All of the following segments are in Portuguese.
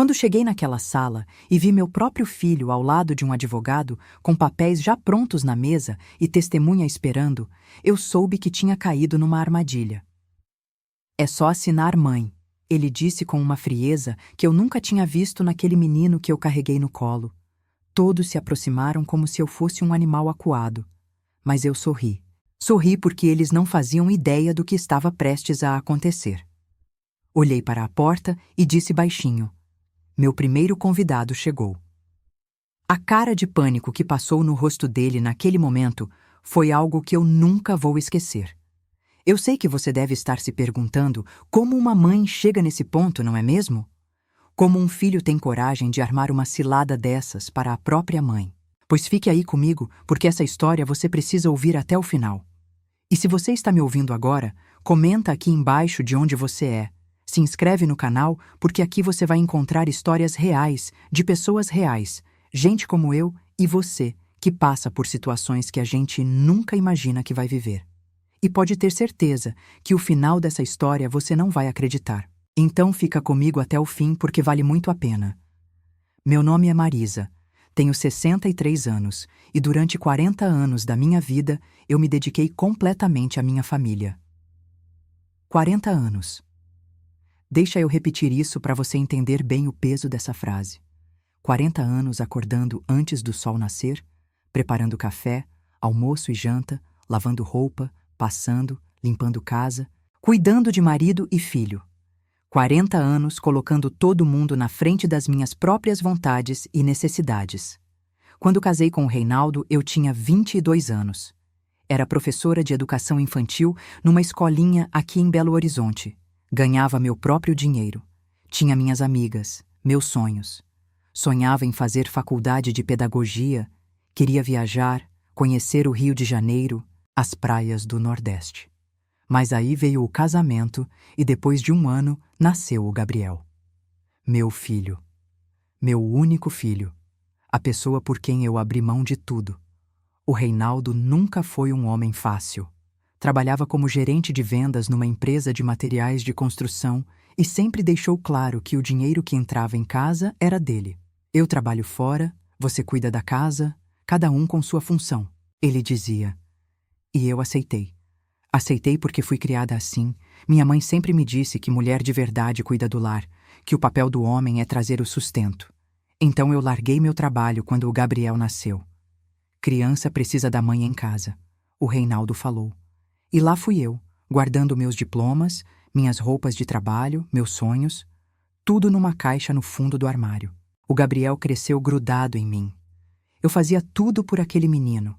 Quando cheguei naquela sala e vi meu próprio filho ao lado de um advogado, com papéis já prontos na mesa e testemunha esperando, eu soube que tinha caído numa armadilha. "É só assinar, mãe", ele disse com uma frieza que eu nunca tinha visto naquele menino que eu carreguei no colo. Todos se aproximaram como se eu fosse um animal acuado. Mas eu sorri. Sorri porque eles não faziam ideia do que estava prestes a acontecer. Olhei para a porta e disse baixinho: "Meu primeiro convidado chegou." A cara de pânico que passou no rosto dele naquele momento foi algo que eu nunca vou esquecer. Eu sei que você deve estar se perguntando como uma mãe chega nesse ponto, não é mesmo? Como um filho tem coragem de armar uma cilada dessas para a própria mãe? Pois fique aí comigo, porque essa história você precisa ouvir até o final. E se você está me ouvindo agora, comenta aqui embaixo de onde você é. Se inscreve no canal, porque aqui você vai encontrar histórias reais, de pessoas reais, gente como eu e você, que passa por situações que a gente nunca imagina que vai viver. E pode ter certeza que o final dessa história você não vai acreditar. Então fica comigo até o fim porque vale muito a pena. Meu nome é Marisa, tenho 63 anos e durante 40 anos da minha vida eu me dediquei completamente à minha família. 40 anos. Deixa eu repetir isso para você entender bem o peso dessa frase. 40 anos acordando antes do sol nascer, preparando café, almoço e janta, lavando roupa, passando, limpando casa, cuidando de marido e filho. 40 anos colocando todo mundo na frente das minhas próprias vontades e necessidades. Quando casei com o Reinaldo, eu tinha 22 anos. Era professora de educação infantil numa escolinha aqui em Belo Horizonte. Ganhava meu próprio dinheiro. Tinha minhas amigas, meus sonhos. Sonhava em fazer faculdade de pedagogia, queria viajar, conhecer o Rio de Janeiro, as praias do Nordeste. Mas aí veio o casamento e depois de um ano nasceu o Gabriel. Meu filho. Meu único filho. A pessoa por quem eu abri mão de tudo. O Reinaldo nunca foi um homem fácil. Trabalhava como gerente de vendas numa empresa de materiais de construção e sempre deixou claro que o dinheiro que entrava em casa era dele. "Eu trabalho fora, você cuida da casa, cada um com sua função", ele dizia. E eu aceitei. Aceitei porque fui criada assim. Minha mãe sempre me disse que mulher de verdade cuida do lar, que o papel do homem é trazer o sustento. Então eu larguei meu trabalho quando o Gabriel nasceu. "Criança precisa da mãe em casa", o Reinaldo falou. E lá fui eu, guardando meus diplomas, minhas roupas de trabalho, meus sonhos, tudo numa caixa no fundo do armário. O Gabriel cresceu grudado em mim. Eu fazia tudo por aquele menino.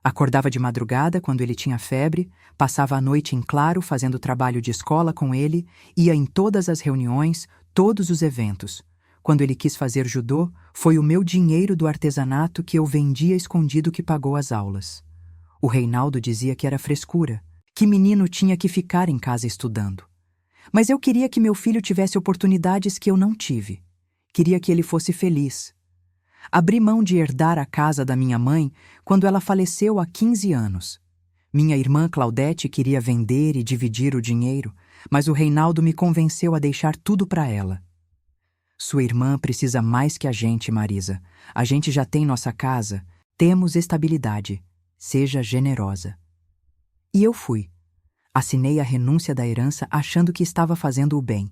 Acordava de madrugada quando ele tinha febre, passava a noite em claro fazendo trabalho de escola com ele, ia em todas as reuniões, todos os eventos. Quando ele quis fazer judô, foi o meu dinheiro do artesanato que eu vendia escondido que pagou as aulas. O Reinaldo dizia que era frescura, que menino tinha que ficar em casa estudando. Mas eu queria que meu filho tivesse oportunidades que eu não tive. Queria que ele fosse feliz. Abri mão de herdar a casa da minha mãe quando ela faleceu há 15 anos. Minha irmã Claudete queria vender e dividir o dinheiro, mas o Reinaldo me convenceu a deixar tudo para ela. "Sua irmã precisa mais que a gente, Marisa. A gente já tem nossa casa, temos estabilidade. Seja generosa." E eu fui. Assinei a renúncia da herança achando que estava fazendo o bem.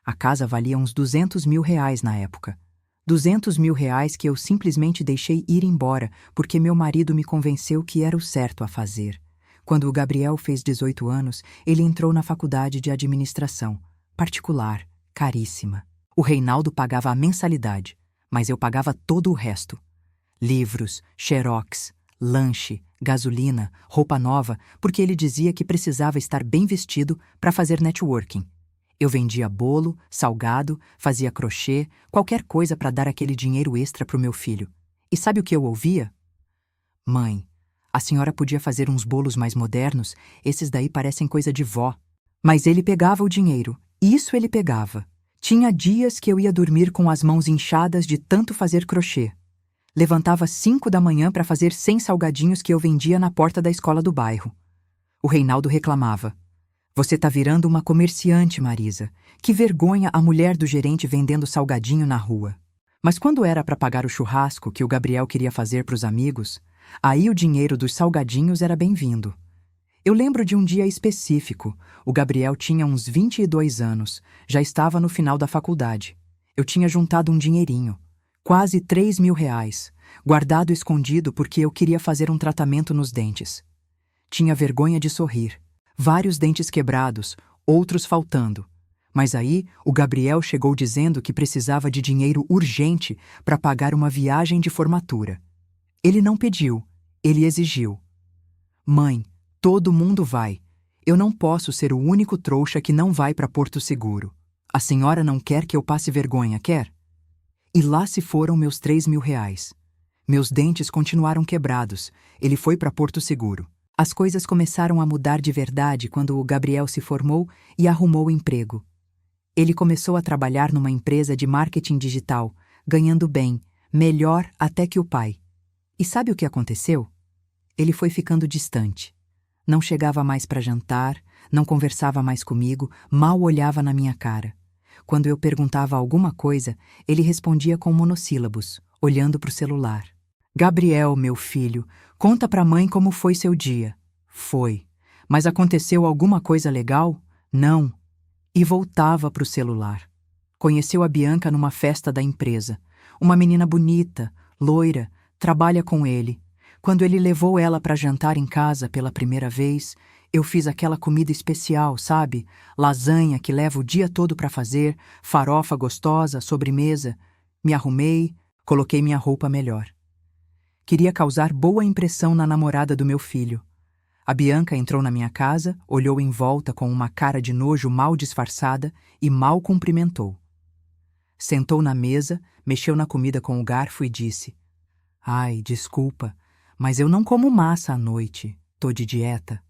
A casa valia uns R$200 mil na época. R$200 mil que eu simplesmente deixei ir embora porque meu marido me convenceu que era o certo a fazer. Quando o Gabriel fez 18 anos, ele entrou na faculdade de administração, particular, caríssima. O Reinaldo pagava a mensalidade, mas eu pagava todo o resto. Livros, xerox, lanche, gasolina, roupa nova, porque ele dizia que precisava estar bem vestido para fazer networking. Eu vendia bolo, salgado, fazia crochê, qualquer coisa para dar aquele dinheiro extra para o meu filho. E sabe o que eu ouvia? "Mãe, a senhora podia fazer uns bolos mais modernos, esses daí parecem coisa de vó." Mas ele pegava o dinheiro, isso ele pegava. Tinha dias que eu ia dormir com as mãos inchadas de tanto fazer crochê. Levantava às 5 da manhã para fazer 100 salgadinhos que eu vendia na porta da escola do bairro. O Reinaldo reclamava: Você tá virando uma comerciante, Marisa. Que vergonha a mulher do gerente vendendo salgadinho na rua. Mas quando era para pagar o churrasco que o Gabriel queria fazer para os amigos, aí o dinheiro dos salgadinhos era bem-vindo. Eu lembro de um dia específico. O Gabriel tinha uns 22 anos, já estava no final da faculdade. Eu tinha juntado um dinheirinho, quase R$ 3.000, guardado escondido porque eu queria fazer um tratamento nos dentes. Tinha vergonha de sorrir. Vários dentes quebrados, outros faltando. Mas aí o Gabriel chegou dizendo que precisava de dinheiro urgente para pagar uma viagem de formatura. Ele não pediu, ele exigiu. Mãe, todo mundo vai. Eu não posso ser o único trouxa que não vai para Porto Seguro. A senhora não quer que eu passe vergonha, quer? E lá se foram meus R$ 3.000. Meus dentes continuaram quebrados. Ele foi para Porto Seguro. As coisas começaram a mudar de verdade quando o Gabriel se formou e arrumou emprego. Ele começou a trabalhar numa empresa de marketing digital, ganhando bem, melhor até que o pai. E sabe o que aconteceu? Ele foi ficando distante. Não chegava mais para jantar, não conversava mais comigo, mal olhava na minha cara. Quando eu perguntava alguma coisa, ele respondia com monossílabos, olhando para o celular. Gabriel, meu filho, conta pra mãe como foi seu dia. Foi. Mas aconteceu alguma coisa legal? Não. E voltava pro celular. Conheceu a Bianca numa festa da empresa. Uma menina bonita, loira, trabalha com ele. Quando ele levou ela para jantar em casa pela primeira vez, eu fiz aquela comida especial, sabe? Lasanha que leva o dia todo para fazer, farofa gostosa, sobremesa. Me arrumei, coloquei minha roupa melhor. Queria causar boa impressão na namorada do meu filho. A Bianca entrou na minha casa, olhou em volta com uma cara de nojo mal disfarçada e mal cumprimentou. Sentou na mesa, mexeu na comida com o garfo e disse: Ai, desculpa, mas eu não como massa à noite, tô de dieta.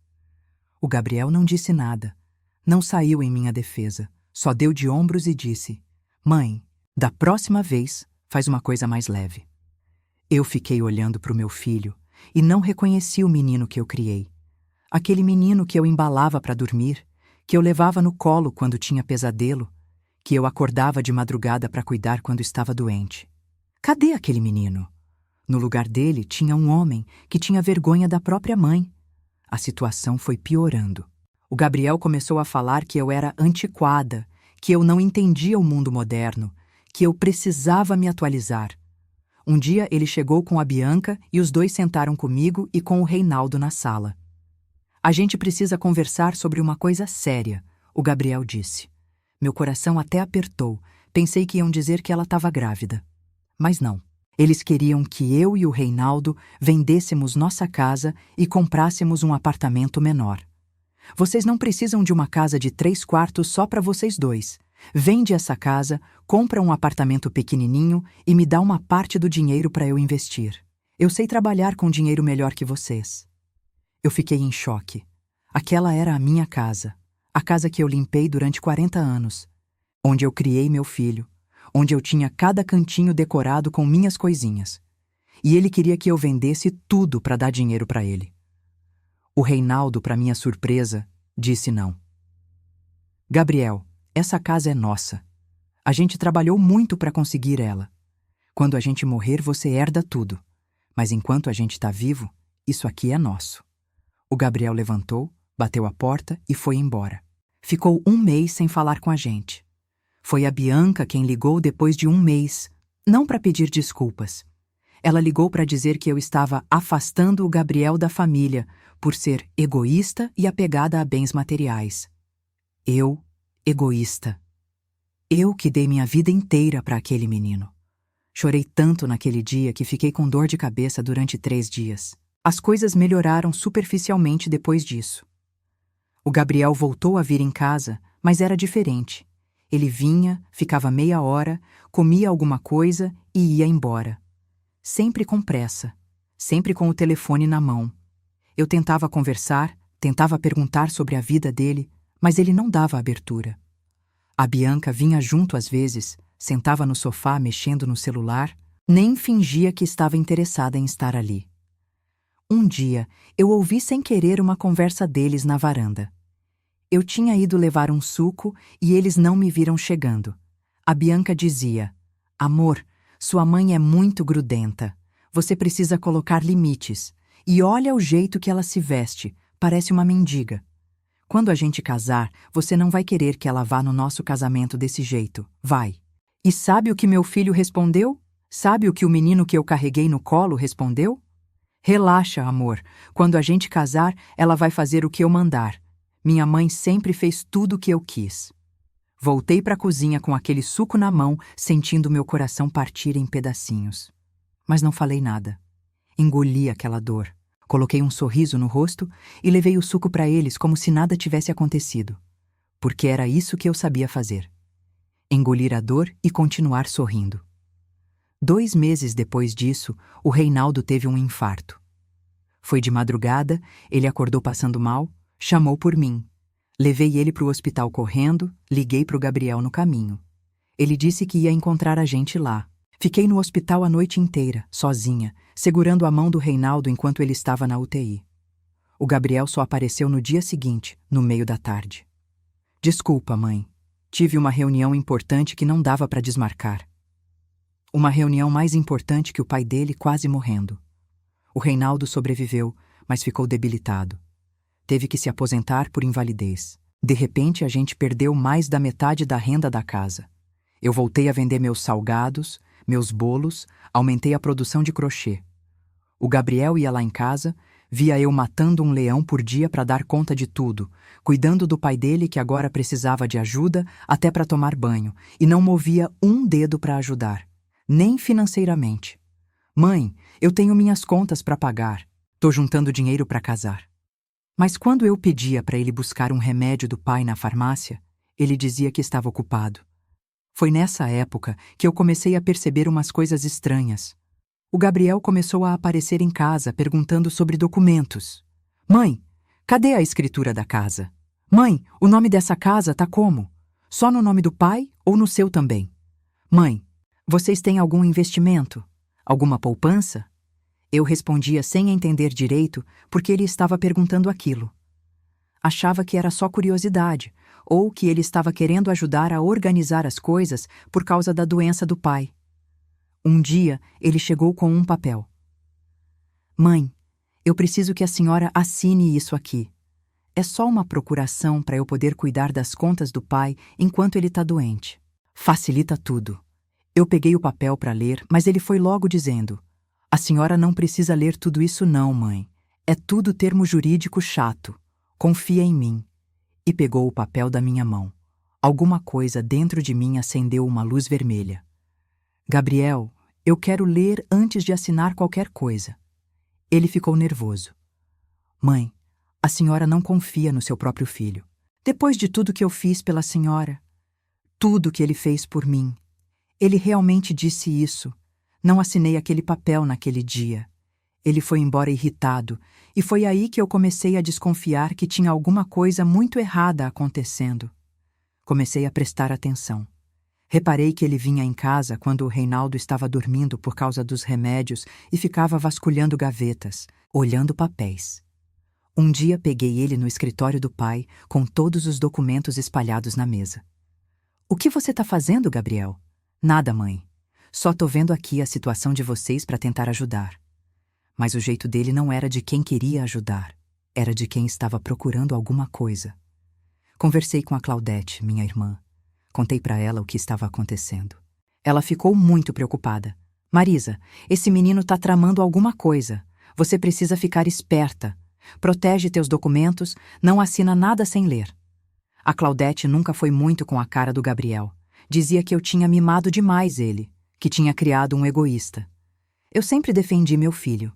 O Gabriel não disse nada, não saiu em minha defesa, só deu de ombros e disse: Mãe, da próxima vez, faz uma coisa mais leve. Eu fiquei olhando para o meu filho e não reconheci o menino que eu criei. Aquele menino que eu embalava para dormir, que eu levava no colo quando tinha pesadelo, que eu acordava de madrugada para cuidar quando estava doente. Cadê aquele menino? No lugar dele tinha um homem que tinha vergonha da própria mãe. A situação foi piorando. O Gabriel começou a falar que eu era antiquada, que eu não entendia o mundo moderno, que eu precisava me atualizar. Um dia ele chegou com a Bianca e os dois sentaram comigo e com o Reinaldo na sala. A gente precisa conversar sobre uma coisa séria, o Gabriel disse. Meu coração até apertou, pensei que iam dizer que ela estava grávida. Mas não. Eles queriam que eu e o Reinaldo vendêssemos nossa casa e comprássemos um apartamento menor. Vocês não precisam de uma casa de 3 quartos só para vocês dois. Vende essa casa, compra um apartamento pequenininho e me dá uma parte do dinheiro para eu investir. Eu sei trabalhar com dinheiro melhor que vocês. Eu fiquei em choque. Aquela era a minha casa, a casa que eu limpei durante 40 anos, onde eu criei meu filho, onde eu tinha cada cantinho decorado com minhas coisinhas. E ele queria que eu vendesse tudo para dar dinheiro para ele. O Reinaldo, para minha surpresa, disse não. Gabriel, essa casa é nossa. A gente trabalhou muito para conseguir ela. Quando a gente morrer, você herda tudo. Mas enquanto a gente está vivo, isso aqui é nosso. O Gabriel levantou, bateu a porta e foi embora. Ficou 1 mês sem falar com a gente. Foi a Bianca quem ligou depois de 1 mês, não para pedir desculpas. Ela ligou para dizer que eu estava afastando o Gabriel da família por ser egoísta e apegada a bens materiais. Eu, egoísta. Eu que dei minha vida inteira para aquele menino. Chorei tanto naquele dia que fiquei com dor de cabeça durante 3 dias. As coisas melhoraram superficialmente depois disso. O Gabriel voltou a vir em casa, mas era diferente. Ele vinha, ficava meia hora, comia alguma coisa e ia embora. Sempre com pressa, sempre com o telefone na mão. Eu tentava conversar, tentava perguntar sobre a vida dele, mas ele não dava abertura. A Bianca vinha junto às vezes, sentava no sofá mexendo no celular, nem fingia que estava interessada em estar ali. Um dia, eu ouvi sem querer uma conversa deles na varanda. Eu tinha ido levar um suco e eles não me viram chegando. A Bianca dizia: Amor, sua mãe é muito grudenta. Você precisa colocar limites. E olha o jeito que ela se veste, parece uma mendiga. Quando a gente casar, você não vai querer que ela vá no nosso casamento desse jeito, vai. E sabe o que meu filho respondeu? Sabe o que o menino que eu carreguei no colo respondeu? Relaxa, amor. Quando a gente casar, ela vai fazer o que eu mandar. Minha mãe sempre fez tudo o que eu quis. Voltei para a cozinha com aquele suco na mão, sentindo meu coração partir em pedacinhos. Mas não falei nada. Engoli aquela dor. Coloquei um sorriso no rosto e levei o suco para eles como se nada tivesse acontecido. Porque era isso que eu sabia fazer. Engolir a dor e continuar sorrindo. 2 meses depois disso, o Reinaldo teve um infarto. Foi de madrugada, ele acordou passando mal, chamou por mim. Levei ele para o hospital correndo, liguei para o Gabriel no caminho. Ele disse que ia encontrar a gente lá. Fiquei no hospital a noite inteira, sozinha, segurando a mão do Reinaldo enquanto ele estava na UTI. O Gabriel só apareceu no dia seguinte, no meio da tarde. Desculpa, mãe. Tive uma reunião importante que não dava para desmarcar. Uma reunião mais importante que o pai dele quase morrendo. O Reinaldo sobreviveu, mas ficou debilitado. Teve que se aposentar por invalidez. De repente, a gente perdeu mais da metade da renda da casa. Eu voltei a vender meus salgados, meus bolos, aumentei a produção de crochê. O Gabriel ia lá em casa, via eu matando um leão por dia para dar conta de tudo, cuidando do pai dele que agora precisava de ajuda até para tomar banho, e não movia um dedo para ajudar, nem financeiramente. Mãe, eu tenho minhas contas para pagar, tô juntando dinheiro para casar. Mas quando eu pedia para ele buscar um remédio do pai na farmácia, ele dizia que estava ocupado. Foi nessa época que eu comecei a perceber umas coisas estranhas. O Gabriel começou a aparecer em casa perguntando sobre documentos. Mãe, cadê a escritura da casa? Mãe, o nome dessa casa tá como? Só no nome do pai ou no seu também? Mãe, vocês têm algum investimento? Alguma poupança? Eu respondia sem entender direito porque ele estava perguntando aquilo. Achava que era só curiosidade, ou que ele estava querendo ajudar a organizar as coisas por causa da doença do pai. Um dia, ele chegou com um papel. Mãe, eu preciso que a senhora assine isso aqui. É só uma procuração para eu poder cuidar das contas do pai enquanto ele está doente. Facilita tudo. Eu peguei o papel para ler, mas ele foi logo dizendo: A senhora não precisa ler tudo isso não, mãe. É tudo termo jurídico chato. Confia em mim. E pegou o papel da minha mão. Alguma coisa dentro de mim acendeu uma luz vermelha. Gabriel, eu quero ler antes de assinar qualquer coisa. Ele ficou nervoso. Mãe, a senhora não confia no seu próprio filho. Depois de tudo que eu fiz pela senhora, tudo que ele fez por mim, ele realmente disse isso. Não assinei aquele papel naquele dia. Ele foi embora irritado, e foi aí que eu comecei a desconfiar que tinha alguma coisa muito errada acontecendo. Comecei a prestar atenção. Reparei que ele vinha em casa quando o Reinaldo estava dormindo por causa dos remédios e ficava vasculhando gavetas, olhando papéis. Um dia peguei ele no escritório do pai, com todos os documentos espalhados na mesa. O que você está fazendo, Gabriel? Nada, mãe. Só tô vendo aqui a situação de vocês para tentar ajudar. Mas o jeito dele não era de quem queria ajudar, era de quem estava procurando alguma coisa. Conversei com a Claudete, minha irmã. Contei para ela o que estava acontecendo. Ela ficou muito preocupada. Marisa, esse menino tá tramando alguma coisa. Você precisa ficar esperta. Protege teus documentos, não assina nada sem ler. A Claudete nunca foi muito com a cara do Gabriel. Dizia que eu tinha mimado demais ele, que tinha criado um egoísta. Eu sempre defendi meu filho,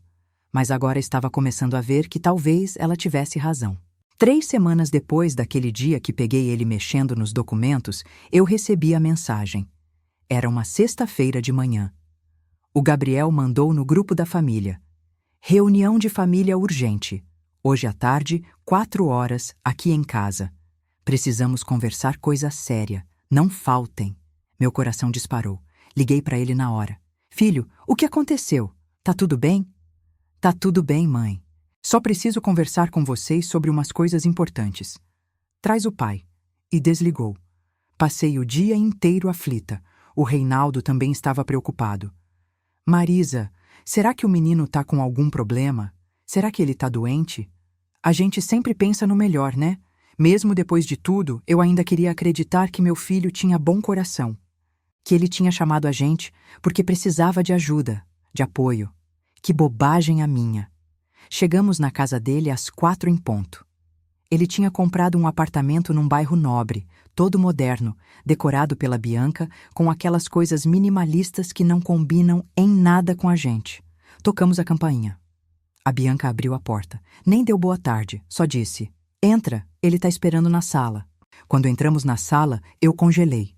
mas agora estava começando a ver que talvez ela tivesse razão. 3 semanas depois daquele dia que peguei ele mexendo nos documentos, eu recebi a mensagem. Era uma sexta-feira de manhã. O Gabriel mandou no grupo da família. Reunião de família urgente. Hoje à tarde, 4 horas, aqui em casa. Precisamos conversar coisa séria. Não faltem. Meu coração disparou. Liguei para ele na hora. Filho, o que aconteceu? Tá tudo bem? Tá tudo bem, mãe. Só preciso conversar com vocês sobre umas coisas importantes. Traz o pai. E desligou. Passei o dia inteiro aflita. O Reinaldo também estava preocupado. Marisa, será que o menino tá com algum problema? Será que ele tá doente? A gente sempre pensa no melhor, né? Mesmo depois de tudo, eu ainda queria acreditar que meu filho tinha bom coração. Que ele tinha chamado a gente porque precisava de ajuda, de apoio. Que bobagem a minha. Chegamos na casa dele às 4 em ponto. Ele tinha comprado um apartamento num bairro nobre, todo moderno, decorado pela Bianca, com aquelas coisas minimalistas que não combinam em nada com a gente. Tocamos a campainha. A Bianca abriu a porta. Nem deu boa tarde, só disse: "Entra, ele tá esperando na sala." Quando entramos na sala, eu congelei.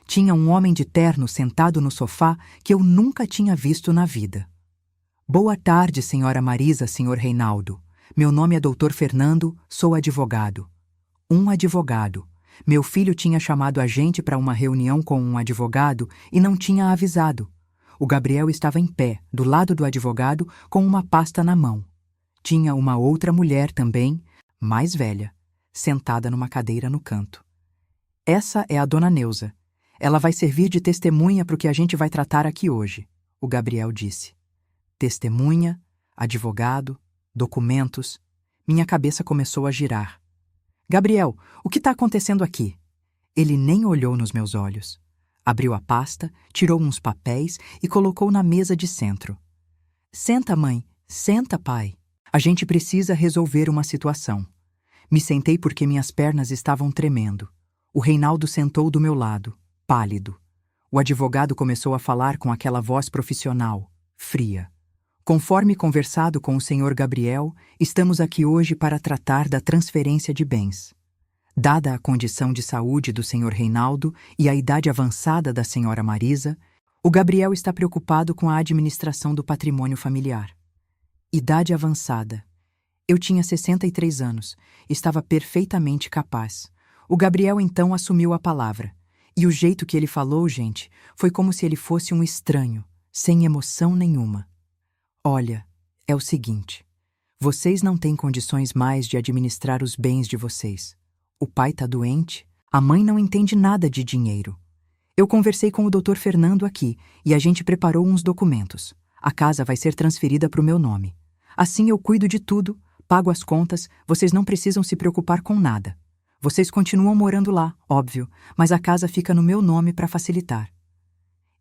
Tinha um homem de terno sentado no sofá que eu nunca tinha visto na vida. "Boa tarde, senhora Marisa, senhor Reinaldo. Meu nome é Dr. Fernando, sou advogado." Um advogado. Meu filho tinha chamado a gente para uma reunião com um advogado e não tinha avisado. O Gabriel estava em pé, do lado do advogado, com uma pasta na mão. Tinha uma outra mulher também, mais velha, sentada numa cadeira no canto. "Essa é a dona Neuza. Ela vai servir de testemunha para o que a gente vai tratar aqui hoje", o Gabriel disse. Testemunha, advogado, documentos. Minha cabeça começou a girar. "Gabriel, o que está acontecendo aqui?" Ele nem olhou nos meus olhos. Abriu a pasta, tirou uns papéis e colocou na mesa de centro. "Senta, mãe. Senta, pai. A gente precisa resolver uma situação." Me sentei porque minhas pernas estavam tremendo. O Reinaldo sentou do meu lado, pálido. O advogado começou a falar com aquela voz profissional, fria. "Conforme conversado com o senhor Gabriel, estamos aqui hoje para tratar da transferência de bens. Dada a condição de saúde do senhor Reinaldo e a idade avançada da senhora Marisa, o Gabriel está preocupado com a administração do patrimônio familiar." Idade avançada. Eu tinha 63 anos, estava perfeitamente capaz. O Gabriel então assumiu a palavra. E o jeito que ele falou, gente, foi como se ele fosse um estranho, sem emoção nenhuma. "Olha, é o seguinte. Vocês não têm condições mais de administrar os bens de vocês. O pai tá doente, a mãe não entende nada de dinheiro. Eu conversei com o Dr. Fernando aqui e a gente preparou uns documentos. A casa vai ser transferida para o meu nome. Assim eu cuido de tudo, pago as contas, vocês não precisam se preocupar com nada. Vocês continuam morando lá, óbvio, mas a casa fica no meu nome para facilitar."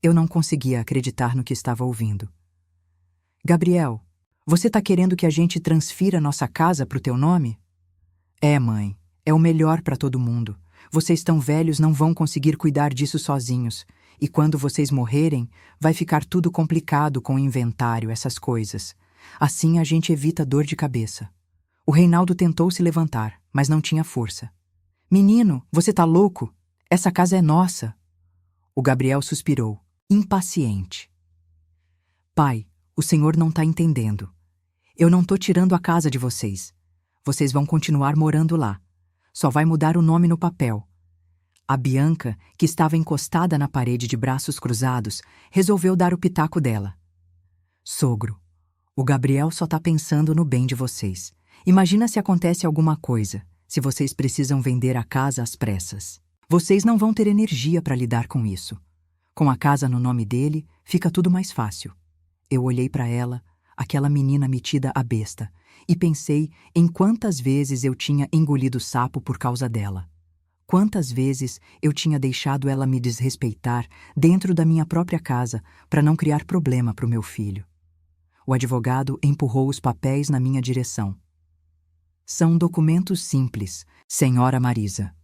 Eu não conseguia acreditar no que estava ouvindo. "Gabriel, você tá querendo que a gente transfira nossa casa para o teu nome?" "É, mãe. É o melhor para todo mundo. Vocês tão velhos não vão conseguir cuidar disso sozinhos. E quando vocês morrerem, vai ficar tudo complicado com o inventário, essas coisas. Assim a gente evita dor de cabeça." O Reinaldo tentou se levantar, mas não tinha força. "Menino, você tá louco? Essa casa é nossa." O Gabriel suspirou, impaciente. "Pai, o senhor não tá entendendo. Eu não tô tirando a casa de vocês. Vocês vão continuar morando lá. Só vai mudar o nome no papel." A Bianca, que estava encostada na parede de braços cruzados, resolveu dar o pitaco dela. "Sogro, o Gabriel só tá pensando no bem de vocês. Imagina se acontece alguma coisa, se vocês precisam vender a casa às pressas. Vocês não vão ter energia para lidar com isso. Com a casa no nome dele, fica tudo mais fácil." Eu olhei para ela, aquela menina metida à besta, e pensei em quantas vezes eu tinha engolido sapo por causa dela. Quantas vezes eu tinha deixado ela me desrespeitar dentro da minha própria casa para não criar problema para o meu filho. O advogado empurrou os papéis na minha direção. "São documentos simples, senhora Marisa.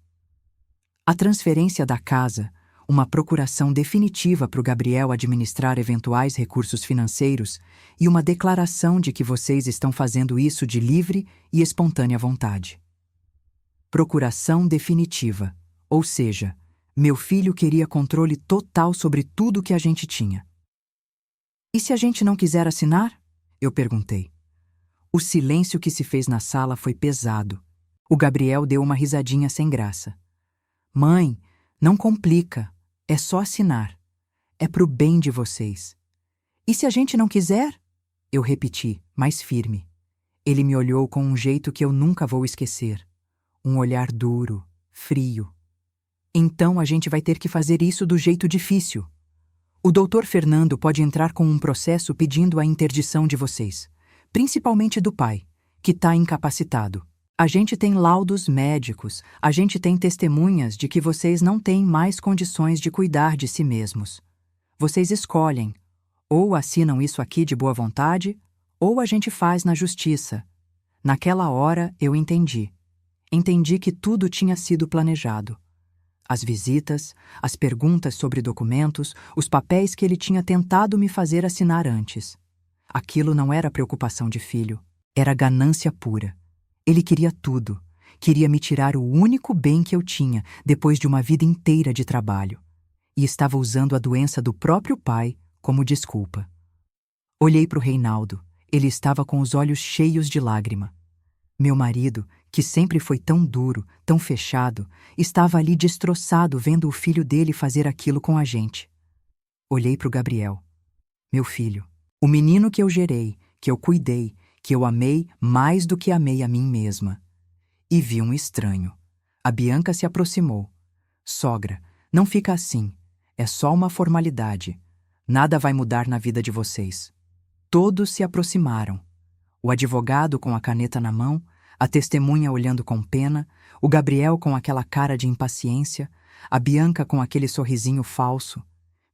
A transferência da casa, uma procuração definitiva para o Gabriel administrar eventuais recursos financeiros e uma declaração de que vocês estão fazendo isso de livre e espontânea vontade. Procuração definitiva, ou seja, meu filho queria controle total sobre tudo que a gente tinha." "E se a gente não quiser assinar?" eu perguntei. O silêncio que se fez na sala foi pesado. O Gabriel deu uma risadinha sem graça. "Mãe, não complica. É só assinar. É pro bem de vocês." "E se a gente não quiser?" eu repeti, mais firme. Ele me olhou com um jeito que eu nunca vou esquecer. Um olhar duro, frio. Então a gente vai ter que fazer isso do jeito difícil. O doutor Fernando pode entrar com um processo pedindo a interdição de vocês, principalmente do pai, que está incapacitado. A gente tem laudos médicos, a gente tem testemunhas de que vocês não têm mais condições de cuidar de si mesmos. Vocês escolhem, ou assinam isso aqui de boa vontade, ou a gente faz na justiça. Naquela hora eu entendi. Entendi que tudo tinha sido planejado. As visitas, as perguntas sobre documentos, os papéis que ele tinha tentado me fazer assinar antes. Aquilo não era preocupação de filho, era ganância pura. Ele queria tudo, queria me tirar o único bem que eu tinha depois de uma vida inteira de trabalho. E estava usando a doença do próprio pai como desculpa. Olhei para o Reinaldo, ele estava com os olhos cheios de lágrima. Meu marido, que sempre foi tão duro, tão fechado, estava ali destroçado vendo o filho dele fazer aquilo com a gente. Olhei para o Gabriel. Meu filho, o menino que eu gerei, que eu cuidei, que eu amei mais do que amei a mim mesma. E vi um estranho. A Bianca se aproximou. Sogra, não fica assim. É só uma formalidade. Nada vai mudar na vida de vocês. Todos se aproximaram. O advogado com a caneta na mão, a testemunha olhando com pena, o Gabriel com aquela cara de impaciência, a Bianca com aquele sorrisinho falso.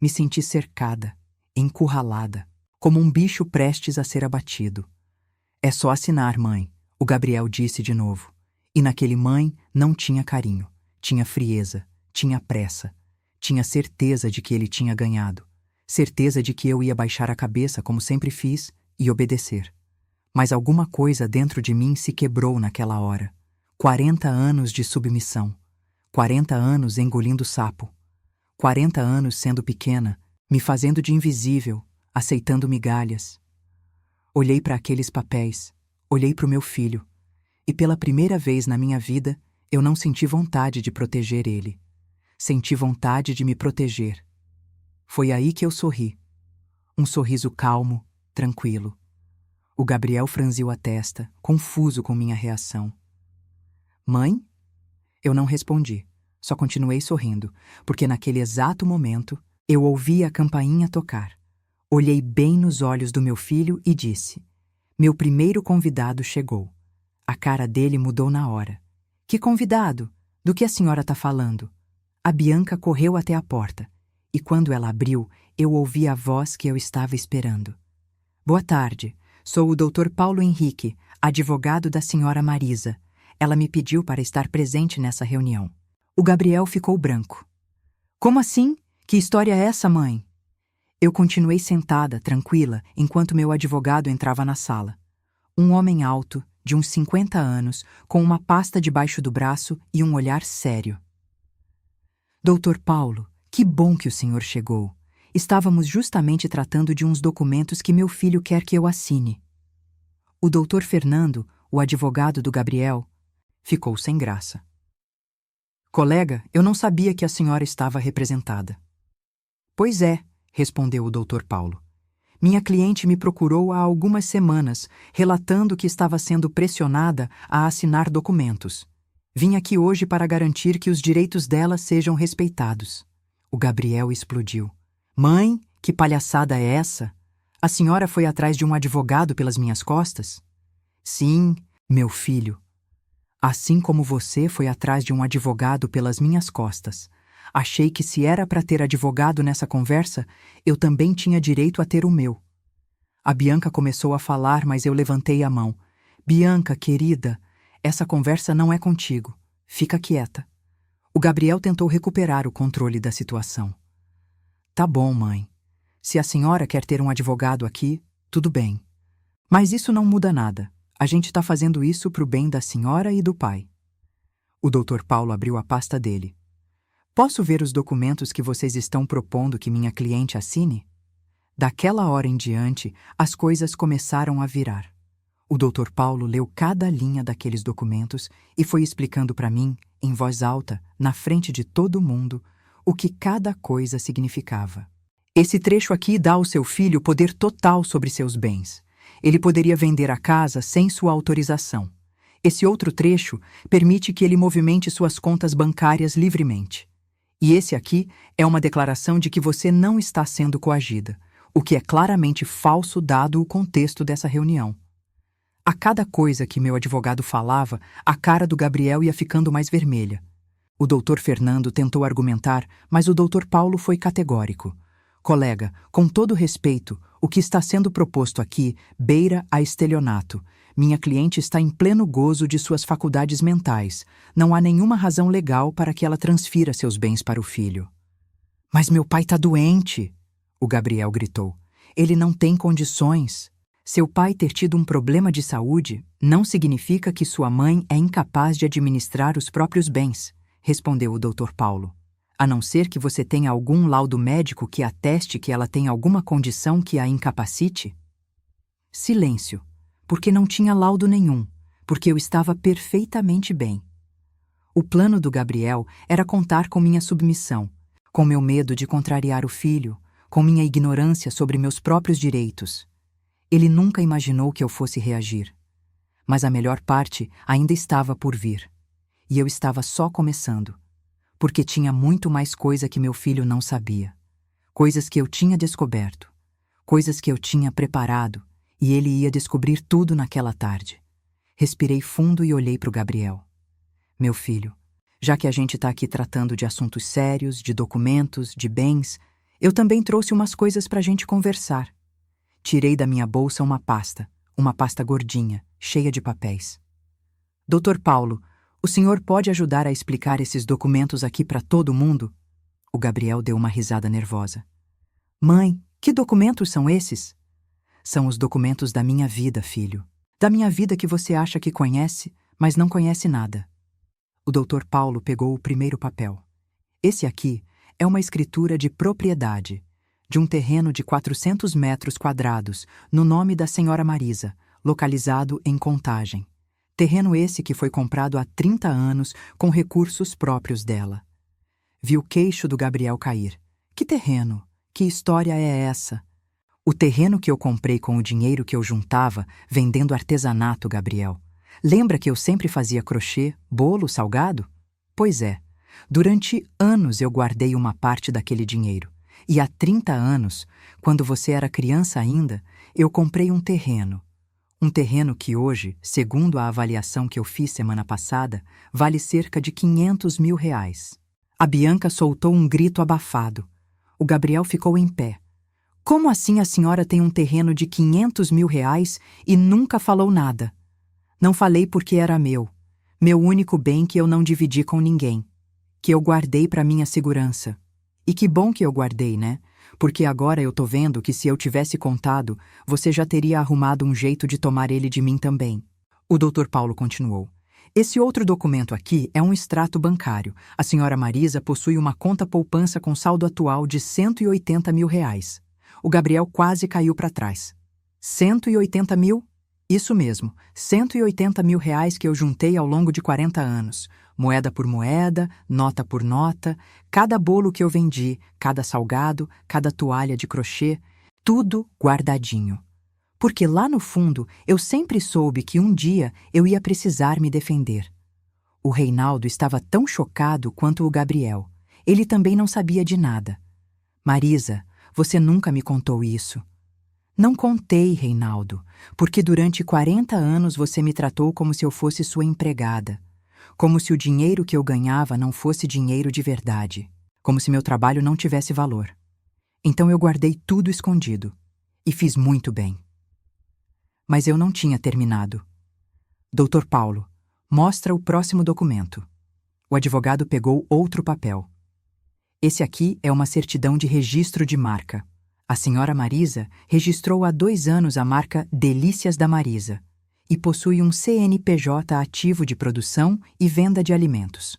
Me senti cercada, encurralada, como um bicho prestes a ser abatido. É só assinar, mãe, o Gabriel disse de novo. E naquele mãe não tinha carinho, tinha frieza, tinha pressa, tinha certeza de que ele tinha ganhado, certeza de que eu ia baixar a cabeça como sempre fiz e obedecer. Mas alguma coisa dentro de mim se quebrou naquela hora. 40 anos de submissão. 40 anos engolindo sapo. 40 anos sendo pequena, me fazendo de invisível, aceitando migalhas. Olhei para aqueles papéis, olhei para o meu filho, e pela primeira vez na minha vida, eu não senti vontade de proteger ele. Senti vontade de me proteger. Foi aí que eu sorri. Um sorriso calmo, tranquilo. O Gabriel franziu a testa, confuso com minha reação. Mãe? Eu não respondi, só continuei sorrindo, porque naquele exato momento eu ouvi a campainha tocar. Olhei bem nos olhos do meu filho e disse: meu primeiro convidado chegou. A cara dele mudou na hora. Que convidado? Do que a senhora está falando? A Bianca correu até a porta, e quando ela abriu, eu ouvi a voz que eu estava esperando. Boa tarde. Sou o Dr. Paulo Henrique, advogado da senhora Marisa. Ela me pediu para estar presente nessa reunião. O Gabriel ficou branco. Como assim? Que história é essa, mãe? Eu continuei sentada, tranquila, enquanto meu advogado entrava na sala. Um homem alto, de uns 50 anos, com uma pasta debaixo do braço e um olhar sério. Dr. Paulo, que bom que o senhor chegou. Estávamos justamente tratando de uns documentos que meu filho quer que eu assine. O doutor Fernando, o advogado do Gabriel, ficou sem graça. Colega, eu não sabia que a senhora estava representada. Pois é, respondeu o doutor Paulo. Minha cliente me procurou há algumas semanas, relatando que estava sendo pressionada a assinar documentos. Vim aqui hoje para garantir que os direitos dela sejam respeitados. O Gabriel explodiu. Mãe, que palhaçada é essa? A senhora foi atrás de um advogado pelas minhas costas? Sim, meu filho. Assim como você foi atrás de um advogado pelas minhas costas. Achei que se era para ter advogado nessa conversa, eu também tinha direito a ter o meu. A Bianca começou a falar, mas eu levantei a mão. Bianca, querida, essa conversa não é contigo. Fica quieta. O Gabriel tentou recuperar o controle da situação. Tá bom, mãe. Se a senhora quer ter um advogado aqui, tudo bem. Mas isso não muda nada. A gente está fazendo isso para o bem da senhora e do pai. O Dr. Paulo abriu a pasta dele. Posso ver os documentos que vocês estão propondo que minha cliente assine? Daquela hora em diante, as coisas começaram a virar. O Dr. Paulo leu cada linha daqueles documentos e foi explicando para mim, em voz alta, na frente de todo mundo, o que cada coisa significava. Esse trecho aqui dá ao seu filho poder total sobre seus bens. Ele poderia vender a casa sem sua autorização. Esse outro trecho permite que ele movimente suas contas bancárias livremente. E esse aqui é uma declaração de que você não está sendo coagida, o que é claramente falso dado o contexto dessa reunião. A cada coisa que meu advogado falava, a cara do Gabriel ia ficando mais vermelha. O doutor Fernando tentou argumentar, mas o doutor Paulo foi categórico. Colega, com todo respeito, o que está sendo proposto aqui beira a estelionato. Minha cliente está em pleno gozo de suas faculdades mentais. Não há nenhuma razão legal para que ela transfira seus bens para o filho. Mas meu pai está doente, o Gabriel gritou. Ele não tem condições. Seu pai ter tido um problema de saúde não significa que sua mãe é incapaz de administrar os próprios bens, respondeu o doutor Paulo. A não ser que você tenha algum laudo médico que ateste que ela tem alguma condição que a incapacite? Silêncio, porque não tinha laudo nenhum, porque eu estava perfeitamente bem. O plano do Gabriel era contar com minha submissão, com meu medo de contrariar o filho, com minha ignorância sobre meus próprios direitos. Ele nunca imaginou que eu fosse reagir. Mas a melhor parte ainda estava por vir. E eu estava só começando. Porque tinha muito mais coisa que meu filho não sabia. Coisas que eu tinha descoberto. Coisas que eu tinha preparado. E ele ia descobrir tudo naquela tarde. Respirei fundo e olhei para o Gabriel. Meu filho, já que a gente está aqui tratando de assuntos sérios, de documentos, de bens, eu também trouxe umas coisas para a gente conversar. Tirei da minha bolsa uma pasta gordinha, cheia de papéis. Doutor Paulo, o senhor pode ajudar a explicar esses documentos aqui para todo mundo? O Gabriel deu uma risada nervosa. Mãe, que documentos são esses? São os documentos da minha vida, filho. Da minha vida que você acha que conhece, mas não conhece nada. O doutor Paulo pegou o primeiro papel. Esse aqui é uma escritura de propriedade, de um terreno de 400 metros quadrados, no nome da senhora Marisa, localizado em Contagem. Terreno esse que foi comprado há 30 anos com recursos próprios dela. Vi o queixo do Gabriel cair. Que terreno? Que história é essa? O terreno que eu comprei com o dinheiro que eu juntava vendendo artesanato, Gabriel. Lembra que eu sempre fazia crochê, bolo, salgado? Pois é, durante anos eu guardei uma parte daquele dinheiro. E há 30 anos, quando você era criança ainda, eu comprei um terreno. Um terreno que hoje, segundo a avaliação que eu fiz semana passada, vale cerca de R$500 mil. A Bianca soltou um grito abafado. O Gabriel ficou em pé. Como assim a senhora tem um terreno de R$500 mil e nunca falou nada? Não falei porque era meu único bem que eu não dividi com ninguém, que eu guardei para minha segurança. E que bom que eu guardei, né? Porque agora eu tô vendo que se eu tivesse contado, você já teria arrumado um jeito de tomar ele de mim também. O doutor Paulo continuou. Esse outro documento aqui é um extrato bancário. A senhora Marisa possui uma conta poupança com saldo atual de R$180 mil. O Gabriel quase caiu para trás. 180 mil? Isso mesmo, R$180 mil que eu juntei ao longo de 40 anos. Moeda por moeda, nota por nota, cada bolo que eu vendi, cada salgado, cada toalha de crochê, tudo guardadinho. Porque lá no fundo eu sempre soube que um dia eu ia precisar me defender. O Reinaldo estava tão chocado quanto o Gabriel. Ele também não sabia de nada. Marisa, você nunca me contou isso. Não contei, Reinaldo, porque durante 40 anos você me tratou como se eu fosse sua empregada. Como se o dinheiro que eu ganhava não fosse dinheiro de verdade. Como se meu trabalho não tivesse valor. Então eu guardei tudo escondido. E fiz muito bem. Mas eu não tinha terminado. Doutor Paulo, mostra o próximo documento. O advogado pegou outro papel. Esse aqui é uma certidão de registro de marca. A senhora Marisa registrou há 2 anos a marca Delícias da Marisa e possui um CNPJ ativo de produção e venda de alimentos.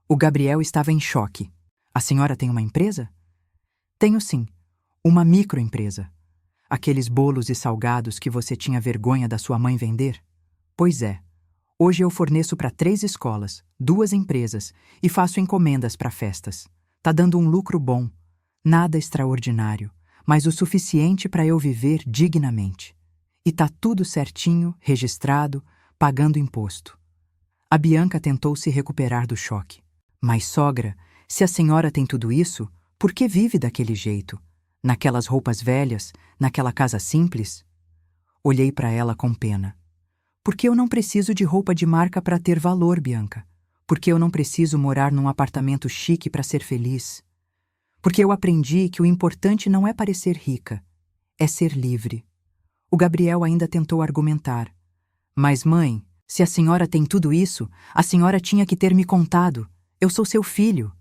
O Gabriel estava em choque. A senhora tem uma empresa? Tenho sim, uma microempresa. Aqueles bolos e salgados que você tinha vergonha da sua mãe vender? Pois é. Hoje eu forneço para 3 escolas, 2 empresas e faço encomendas para festas. Tá dando um lucro bom. Nada extraordinário, mas o suficiente para eu viver dignamente. E tá tudo certinho, registrado, pagando imposto. A Bianca tentou se recuperar do choque. Mas, sogra, se a senhora tem tudo isso, por que vive daquele jeito? Naquelas roupas velhas, naquela casa simples? Olhei para ela com pena. Porque eu não preciso de roupa de marca para ter valor, Bianca. Porque eu não preciso morar num apartamento chique para ser feliz. Porque eu aprendi que o importante não é parecer rica, é ser livre. O Gabriel ainda tentou argumentar. Mas, mãe, se a senhora tem tudo isso, a senhora tinha que ter me contado. Eu sou seu filho.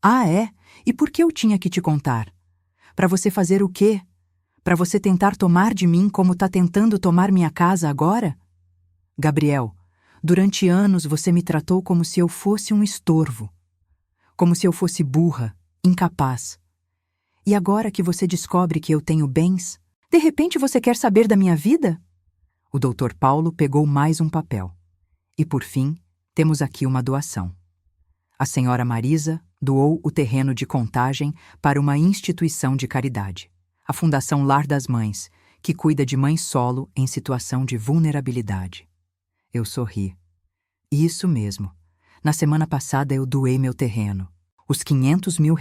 Ah, é? E por que eu tinha que te contar? Para você fazer o quê? Para você tentar tomar de mim como tá tentando tomar minha casa agora? Gabriel, durante anos você me tratou como se eu fosse um estorvo. Como se eu fosse burra, incapaz. E agora que você descobre que eu tenho bens, de repente você quer saber da minha vida? O Dr. Paulo pegou mais um papel. E por fim, temos aqui uma doação. A senhora Marisa doou o terreno de Contagem para uma instituição de caridade, a Fundação Lar das Mães, que cuida de mães solo em situação de vulnerabilidade. Eu sorri. Isso mesmo. Na semana passada eu doei meu terreno. Os R$ 500 mil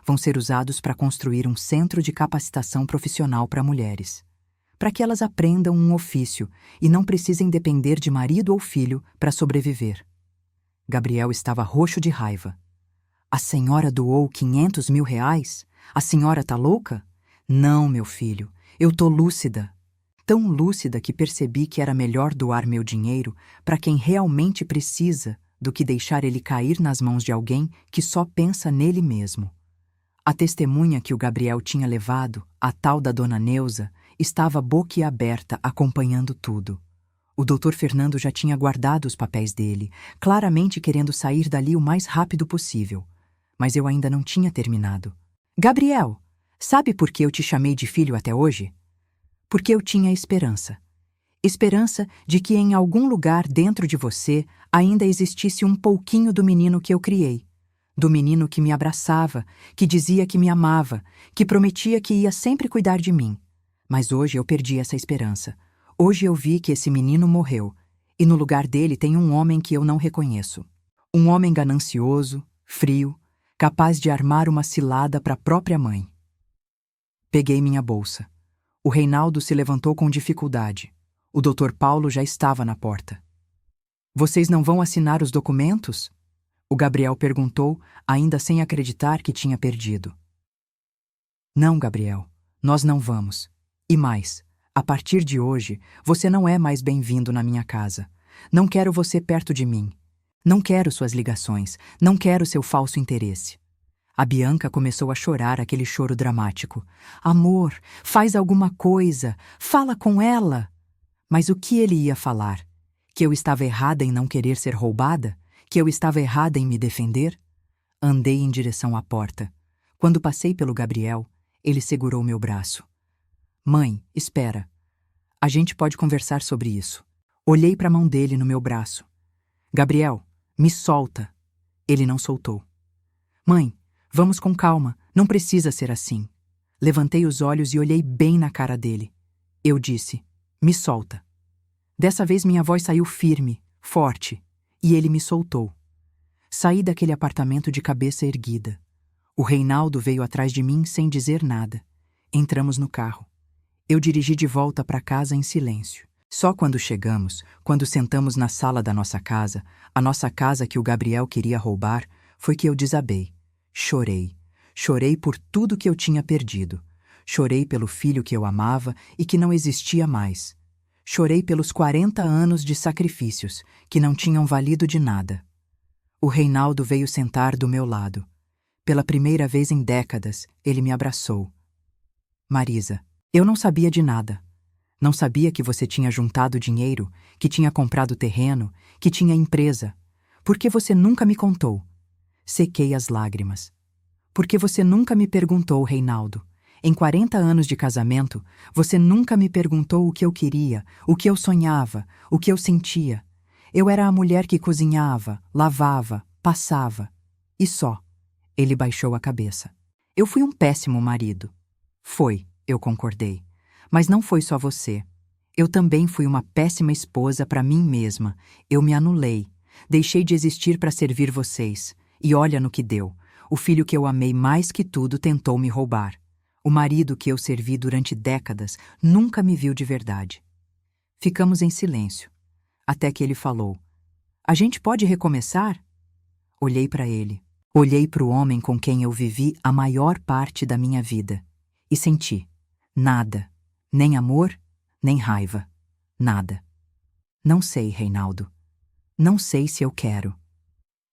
vão ser usados para construir um centro de capacitação profissional para mulheres, para que elas aprendam um ofício e não precisem depender de marido ou filho para sobreviver. Gabriel estava roxo de raiva. A senhora doou R$ 500 mil? A senhora tá louca? Não, meu filho, eu tô lúcida. Tão lúcida que percebi que era melhor doar meu dinheiro para quem realmente precisa do que deixar ele cair nas mãos de alguém que só pensa nele mesmo. A testemunha que o Gabriel tinha levado, a tal da dona Neuza, estava boquiaberta acompanhando tudo. O doutor Fernando já tinha guardado os papéis dele, claramente querendo sair dali o mais rápido possível. Mas eu ainda não tinha terminado. Gabriel, sabe por que eu te chamei de filho até hoje? Porque eu tinha esperança. Esperança de que em algum lugar dentro de você ainda existisse um pouquinho do menino que eu criei. Do menino que me abraçava, que dizia que me amava, que prometia que ia sempre cuidar de mim. Mas hoje eu perdi essa esperança. Hoje eu vi que esse menino morreu, e no lugar dele tem um homem que eu não reconheço. Um homem ganancioso, frio, capaz de armar uma cilada para a própria mãe. Peguei minha bolsa. O Reinaldo se levantou com dificuldade. O Dr. Paulo já estava na porta. Vocês não vão assinar os documentos? O Gabriel perguntou, ainda sem acreditar que tinha perdido. Não, Gabriel, nós não vamos. E mais, a partir de hoje, você não é mais bem-vindo na minha casa. Não quero você perto de mim. Não quero suas ligações. Não quero seu falso interesse. A Bianca começou a chorar aquele choro dramático. Amor, faz alguma coisa. Fala com ela. Mas o que ele ia falar? Que eu estava errada em não querer ser roubada? Que eu estava errada em me defender? Andei em direção à porta. Quando passei pelo Gabriel, ele segurou meu braço. Mãe, espera. A gente pode conversar sobre isso. Olhei para a mão dele no meu braço. Gabriel, me solta. Ele não soltou. Mãe, vamos com calma, não precisa ser assim. Levantei os olhos e olhei bem na cara dele. Eu disse, me solta. Dessa vez minha voz saiu firme, forte, e ele me soltou. Saí daquele apartamento de cabeça erguida. O Reinaldo veio atrás de mim sem dizer nada. Entramos no carro. Eu dirigi de volta para casa em silêncio. Só quando chegamos, quando sentamos na sala da nossa casa, a nossa casa que o Gabriel queria roubar, foi que eu desabei. Chorei. Chorei por tudo que eu tinha perdido. Chorei pelo filho que eu amava e que não existia mais. Chorei pelos 40 anos de sacrifícios, que não tinham valido de nada. O Reinaldo veio sentar do meu lado. Pela primeira vez em décadas, ele me abraçou. Marisa, eu não sabia de nada. Não sabia que você tinha juntado dinheiro, que tinha comprado terreno, que tinha empresa. Por que você nunca me contou? Sequei as lágrimas. Por que você nunca me perguntou, Reinaldo? Em 40 anos de casamento, você nunca me perguntou o que eu queria, o que eu sonhava, o que eu sentia. Eu era a mulher que cozinhava, lavava, passava. E só. Ele baixou a cabeça. Eu fui um péssimo marido. Foi, eu concordei. Mas não foi só você. Eu também fui uma péssima esposa para mim mesma. Eu me anulei. Deixei de existir para servir vocês. E olha no que deu. O filho que eu amei mais que tudo tentou me roubar. O marido que eu servi durante décadas nunca me viu de verdade. Ficamos em silêncio. Até que ele falou: "A gente pode recomeçar?" Olhei para ele. Olhei para o homem com quem eu vivi a maior parte da minha vida. E senti: nada. Nem amor, nem raiva. Nada. Não sei, Reinaldo. Não sei se eu quero.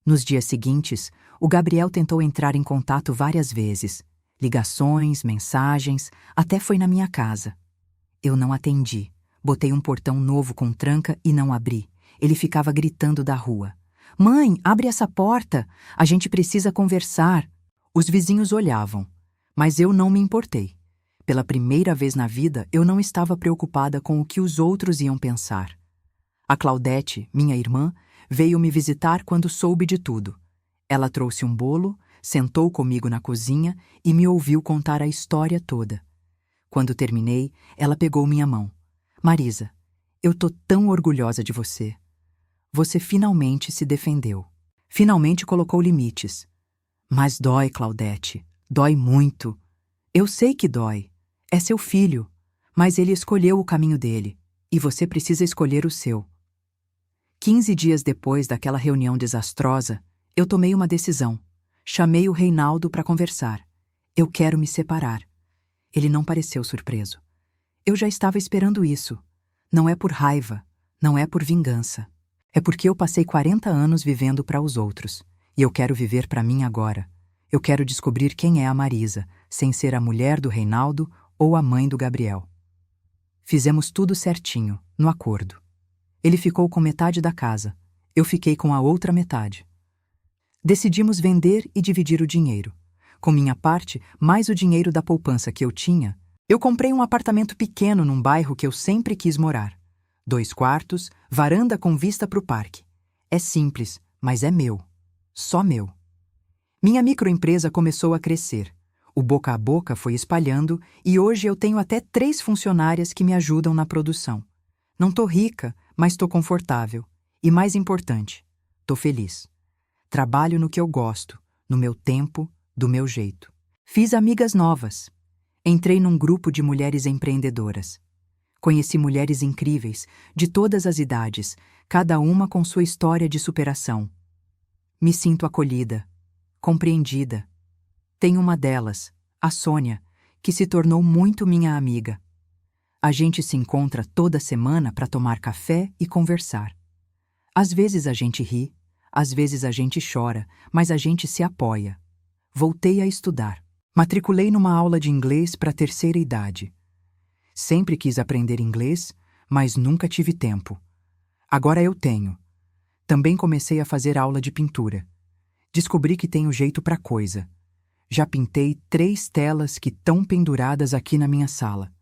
Nos dias seguintes, o Gabriel tentou entrar em contato várias vezes. Ligações, mensagens, até foi na minha casa. Eu não atendi. Botei um portão novo com tranca e não abri. Ele ficava gritando da rua: "Mãe, abre essa porta! A gente precisa conversar!" Os vizinhos olhavam, mas eu não me importei. Pela primeira vez na vida, eu não estava preocupada com o que os outros iam pensar. A Claudete, minha irmã, veio me visitar quando soube de tudo. Ela trouxe um bolo, sentou comigo na cozinha e me ouviu contar a história toda. Quando terminei, ela pegou minha mão. "Marisa, eu tô tão orgulhosa de você. Você finalmente se defendeu. Finalmente colocou limites. Mas dói, Claudete. Dói muito. Eu sei que dói. É seu filho. Mas ele escolheu o caminho dele. E você precisa escolher o seu." 15 dias depois daquela reunião desastrosa, eu tomei uma decisão. Chamei o Reinaldo para conversar. "Eu quero me separar." Ele não pareceu surpreso. "Eu já estava esperando isso. Não é por raiva. Não é por vingança. É porque eu passei 40 anos vivendo para os outros. E eu quero viver para mim agora. Eu quero descobrir quem é a Marisa, sem ser a mulher do Reinaldo ou a mãe do Gabriel." Fizemos tudo certinho, no acordo. Ele ficou com metade da casa. Eu fiquei com a outra metade. Decidimos vender e dividir o dinheiro. Com minha parte, mais o dinheiro da poupança que eu tinha, eu comprei um apartamento pequeno num bairro que eu sempre quis morar. 2 quartos, varanda com vista para o parque. É simples, mas é meu. Só meu. Minha microempresa começou a crescer. O boca a boca foi espalhando e hoje eu tenho até 3 funcionárias que me ajudam na produção. Não tô rica, mas tô confortável. E mais importante, tô feliz. Trabalho no que eu gosto, no meu tempo, do meu jeito. Fiz amigas novas. Entrei num grupo de mulheres empreendedoras. Conheci mulheres incríveis, de todas as idades, cada uma com sua história de superação. Me sinto acolhida, compreendida. Tenho uma delas, a Sônia, que se tornou muito minha amiga. A gente se encontra toda semana para tomar café e conversar. Às vezes a gente ri, às vezes a gente chora, mas a gente se apoia. Voltei a estudar. Matriculei numa aula de inglês para a terceira idade. Sempre quis aprender inglês, mas nunca tive tempo. Agora eu tenho. Também comecei a fazer aula de pintura. Descobri que tenho jeito para coisa. Já pintei 3 telas que estão penduradas aqui na minha sala.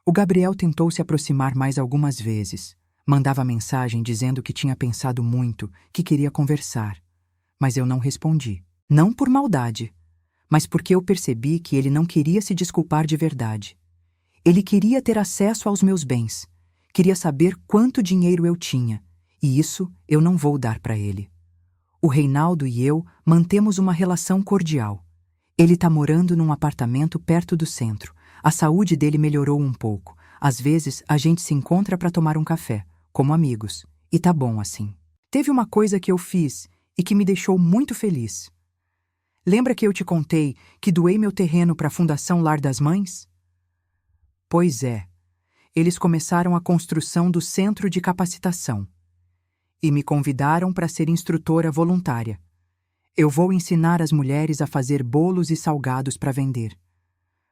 O Gabriel tentou se aproximar mais algumas vezes. Mandava mensagem dizendo que tinha pensado muito, que queria conversar. Mas eu não respondi. Não por maldade, mas porque eu percebi que ele não queria se desculpar de verdade. Ele queria ter acesso aos meus bens. Queria saber quanto dinheiro eu tinha. E isso eu não vou dar para ele. O Reinaldo e eu mantemos uma relação cordial. Ele está morando num apartamento perto do centro. A saúde dele melhorou um pouco. Às vezes, a gente se encontra para tomar um café, como amigos. E tá bom assim. Teve uma coisa que eu fiz e que me deixou muito feliz. Lembra que eu te contei que doei meu terreno para a Fundação Lar das Mães? Pois é. Eles começaram a construção do centro de capacitação. E me convidaram para ser instrutora voluntária. Eu vou ensinar as mulheres a fazer bolos e salgados para vender.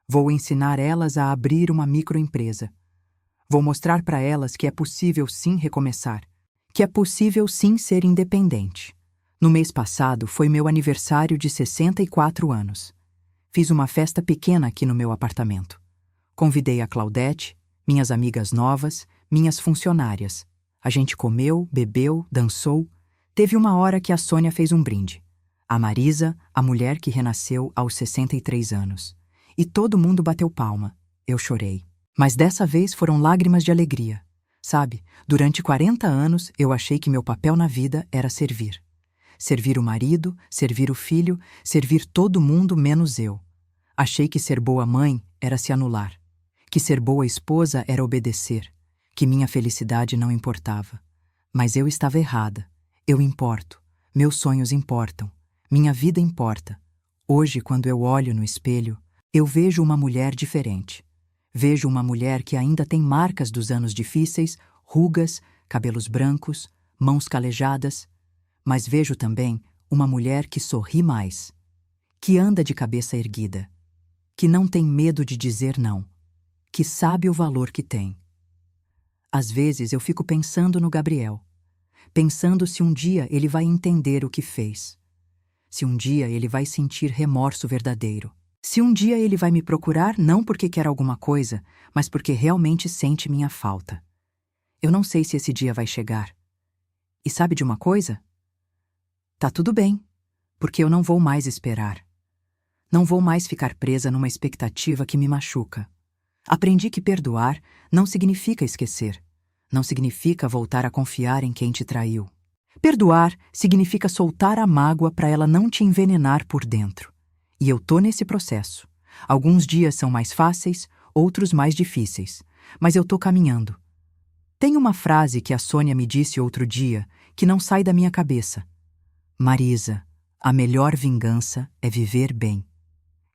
Vou ensinar elas a abrir uma microempresa. Vou mostrar para elas que é possível sim recomeçar, que é possível sim ser independente. No mês passado foi meu aniversário de 64 anos. Fiz uma festa pequena aqui no meu apartamento. Convidei a Claudete, minhas amigas novas, minhas funcionárias. A gente comeu, bebeu, dançou. Teve uma hora que a Sônia fez um brinde. A Marisa, a mulher que renasceu aos 63 anos. E todo mundo bateu palma. Eu chorei. Mas dessa vez foram lágrimas de alegria. Sabe, durante 40 anos eu achei que meu papel na vida era servir. Servir o marido, servir o filho, servir todo mundo menos eu. Achei que ser boa mãe era se anular, que ser boa esposa era obedecer, que minha felicidade não importava. Mas eu estava errada. Eu importo. Meus sonhos importam. Minha vida importa. Hoje, quando eu olho no espelho, eu vejo uma mulher diferente. Vejo uma mulher que ainda tem marcas dos anos difíceis, rugas, cabelos brancos, mãos calejadas, mas vejo também uma mulher que sorri mais, que anda de cabeça erguida, que não tem medo de dizer não, que sabe o valor que tem. Às vezes eu fico pensando no Gabriel, pensando se um dia ele vai entender o que fez, se um dia ele vai sentir remorso verdadeiro. Se um dia ele vai me procurar não porque quer alguma coisa, mas porque realmente sente minha falta. Eu não sei se esse dia vai chegar. E sabe de uma coisa? Tá tudo bem, porque eu não vou mais esperar. Não vou mais ficar presa numa expectativa que me machuca. Aprendi que perdoar não significa esquecer. Não significa voltar a confiar em quem te traiu. Perdoar significa soltar a mágoa para ela não te envenenar por dentro. E eu tô nesse processo. Alguns dias são mais fáceis, outros mais difíceis. Mas eu tô caminhando. Tem uma frase que a Sônia me disse outro dia que não sai da minha cabeça. Marisa, a melhor vingança é viver bem.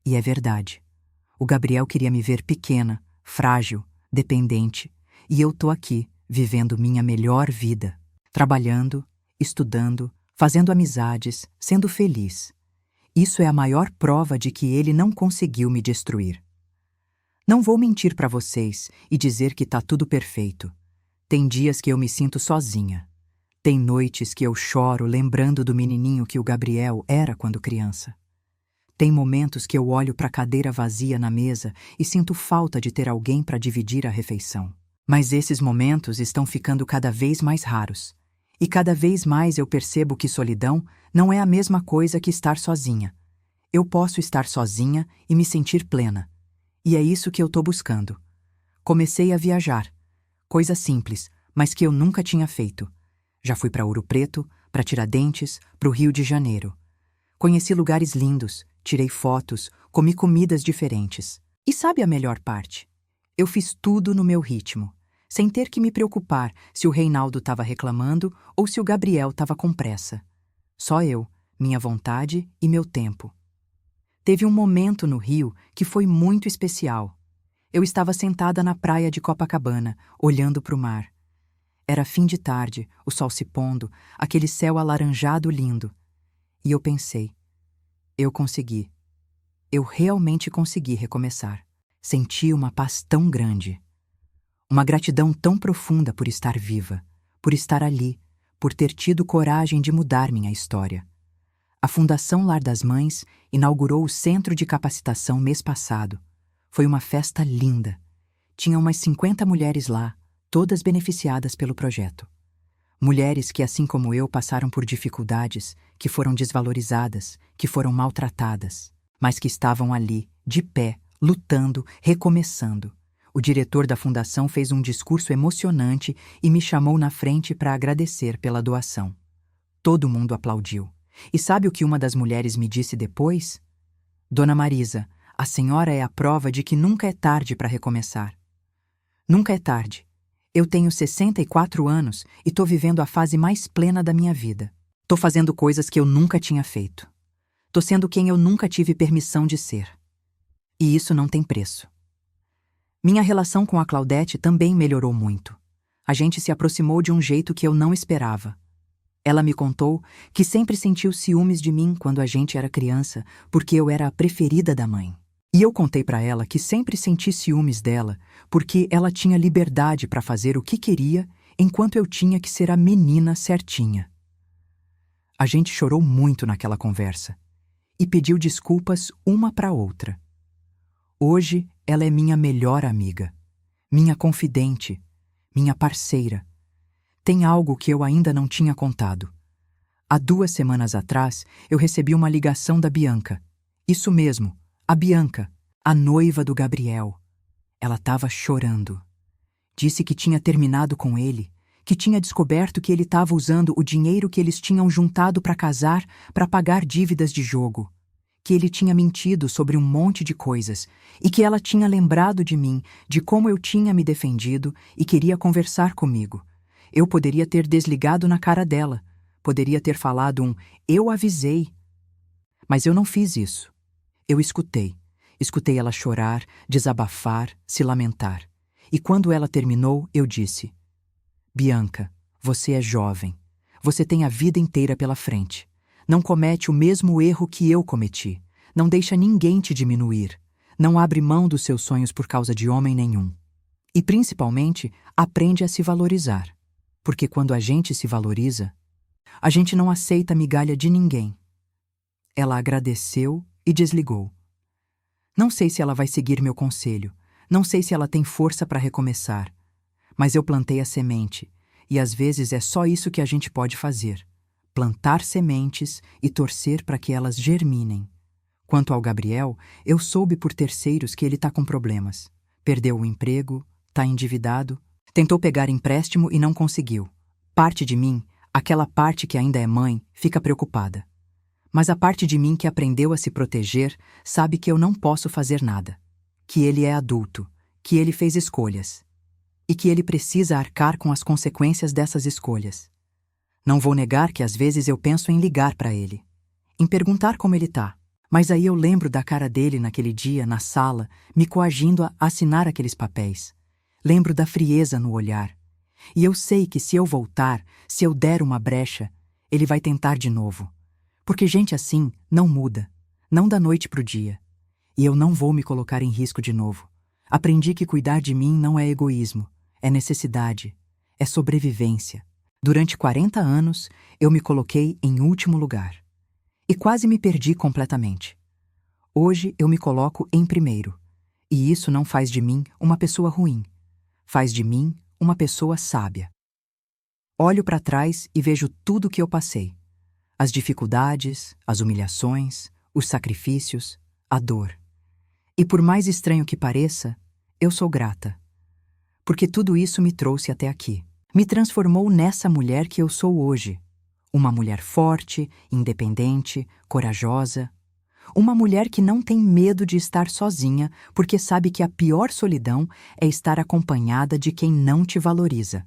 E é verdade. O Gabriel queria me ver pequena, frágil, dependente. E eu tô aqui, vivendo minha melhor vida. Trabalhando, estudando, fazendo amizades, sendo feliz. Isso é a maior prova de que ele não conseguiu me destruir. Não vou mentir para vocês e dizer que tá tudo perfeito. Tem dias que eu me sinto sozinha. Tem noites que eu choro lembrando do menininho que o Gabriel era quando criança. Tem momentos que eu olho para a cadeira vazia na mesa e sinto falta de ter alguém para dividir a refeição. Mas esses momentos estão ficando cada vez mais raros. E cada vez mais eu percebo que solidão não é a mesma coisa que estar sozinha. Eu posso estar sozinha e me sentir plena. E é isso que eu tô buscando. Comecei a viajar. Coisa simples, mas que eu nunca tinha feito. Já fui para Ouro Preto, para Tiradentes, para o Rio de Janeiro. Conheci lugares lindos, tirei fotos, comi comidas diferentes. E sabe a melhor parte? Eu fiz tudo no meu ritmo, sem ter que me preocupar se o Reinaldo estava reclamando ou se o Gabriel estava com pressa. Só eu, minha vontade e meu tempo. Teve um momento no Rio que foi muito especial. Eu estava sentada na praia de Copacabana, olhando para o mar. Era fim de tarde, o sol se pondo, aquele céu alaranjado lindo. E eu pensei, eu consegui. Eu realmente consegui recomeçar. Senti uma paz tão grande. Uma gratidão tão profunda por estar viva, por estar ali, por ter tido coragem de mudar minha história. A Fundação Lar das Mães inaugurou o Centro de Capacitação mês passado. Foi uma festa linda. Tinha umas 50 mulheres lá, todas beneficiadas pelo projeto. Mulheres que, assim como eu, passaram por dificuldades, que foram desvalorizadas, que foram maltratadas, mas que estavam ali, de pé, lutando, recomeçando. O diretor da fundação fez um discurso emocionante e me chamou na frente para agradecer pela doação. Todo mundo aplaudiu. E sabe o que uma das mulheres me disse depois? Dona Marisa, a senhora é a prova de que nunca é tarde para recomeçar. Nunca é tarde. Eu tenho 64 anos e tô vivendo a fase mais plena da minha vida. Tô fazendo coisas que eu nunca tinha feito. Tô sendo quem eu nunca tive permissão de ser. E isso não tem preço. Minha relação com a Claudete também melhorou muito. A gente se aproximou de um jeito que eu não esperava. Ela me contou que sempre sentiu ciúmes de mim quando a gente era criança, porque eu era a preferida da mãe. E eu contei para ela que sempre senti ciúmes dela, porque ela tinha liberdade para fazer o que queria, enquanto eu tinha que ser a menina certinha. A gente chorou muito naquela conversa e pediu desculpas uma para outra. Hoje ela é minha melhor amiga, minha confidente, minha parceira. Tem algo que eu ainda não tinha contado. Há 2 semanas atrás, eu recebi uma ligação da Bianca. Isso mesmo, a Bianca, a noiva do Gabriel. Ela estava chorando. Disse que tinha terminado com ele, que tinha descoberto que ele estava usando o dinheiro que eles tinham juntado para casar para pagar dívidas de jogo, que ele tinha mentido sobre um monte de coisas e que ela tinha lembrado de mim, de como eu tinha me defendido e queria conversar comigo. Eu poderia ter desligado na cara dela, poderia ter falado "eu avisei". Mas eu não fiz isso. Eu escutei. Escutei ela chorar, desabafar, se lamentar. E quando ela terminou, eu disse: Bianca, você é jovem. Você tem a vida inteira pela frente. Não comete o mesmo erro que eu cometi. Não deixa ninguém te diminuir. Não abre mão dos seus sonhos por causa de homem nenhum. E, principalmente, aprende a se valorizar. Porque quando a gente se valoriza, a gente não aceita migalha de ninguém. Ela agradeceu e desligou. Não sei se ela vai seguir meu conselho. Não sei se ela tem força para recomeçar. Mas eu plantei a semente, e às vezes é só isso que a gente pode fazer: plantar sementes e torcer para que elas germinem. Quanto ao Gabriel, eu soube por terceiros que ele está com problemas. Perdeu o emprego, está endividado, tentou pegar empréstimo e não conseguiu. Parte de mim, aquela parte que ainda é mãe, fica preocupada. Mas a parte de mim que aprendeu a se proteger sabe que eu não posso fazer nada. Que ele é adulto, que ele fez escolhas. E que ele precisa arcar com as consequências dessas escolhas. Não vou negar que às vezes eu penso em ligar para ele, em perguntar como ele tá. Mas aí eu lembro da cara dele naquele dia, na sala, me coagindo a assinar aqueles papéis. Lembro da frieza no olhar. E eu sei que se eu voltar, se eu der uma brecha, ele vai tentar de novo. Porque gente assim não muda, não da noite pro dia. E eu não vou me colocar em risco de novo. Aprendi que cuidar de mim não é egoísmo, é necessidade, é sobrevivência. Durante 40 anos, eu me coloquei em último lugar. E quase me perdi completamente. Hoje eu me coloco em primeiro. E isso não faz de mim uma pessoa ruim. Faz de mim uma pessoa sábia. Olho para trás e vejo tudo o que eu passei. As dificuldades, as humilhações, os sacrifícios, a dor. E por mais estranho que pareça, eu sou grata. Porque tudo isso me trouxe até aqui. Me transformou nessa mulher que eu sou hoje. Uma mulher forte, independente, corajosa. Uma mulher que não tem medo de estar sozinha, porque sabe que a pior solidão é estar acompanhada de quem não te valoriza.